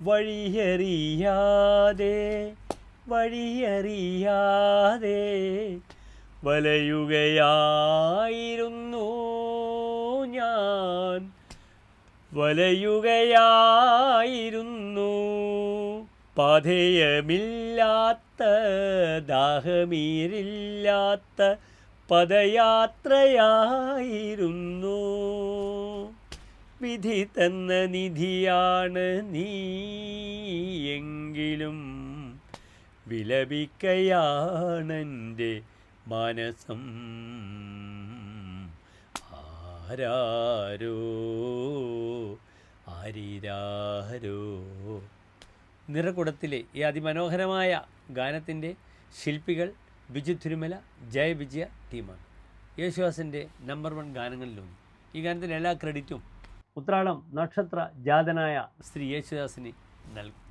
വഴിയറിയാതെ വലയുകയായിരുന്നു ഞാൻ, വലയുകയായിരുന്നു. പാഥേയമില്ലാത്ത ദാഹമീരില്ലാത്ത പദയാത്രയായിരുന്നു. വിധി തന്ന നിധിയാണ് നീ എങ്കിലും വിലപിക്കയാണെൻ്റെ മനസം. ആരാരോ ആരിരാരോ. നിറകുടത്തിലെ ഈ അതിമനോഹരമായ ഗാനത്തിൻ്റെ ശില്പികൾ ബിജു തിരുമല, ജയ വിജയ ടീമാണ്. യേശുദാസിൻ്റെ നമ്പർ 1 ഗാനങ്ങളിലൊന്ന്. ഈ ഗാനത്തിൻ്റെ എല്ലാ ക്രെഡിറ്റും ഉത്രാടം നക്ഷത്ര ജാതനായ ശ്രീ യേശുദാസിന് നൽകും.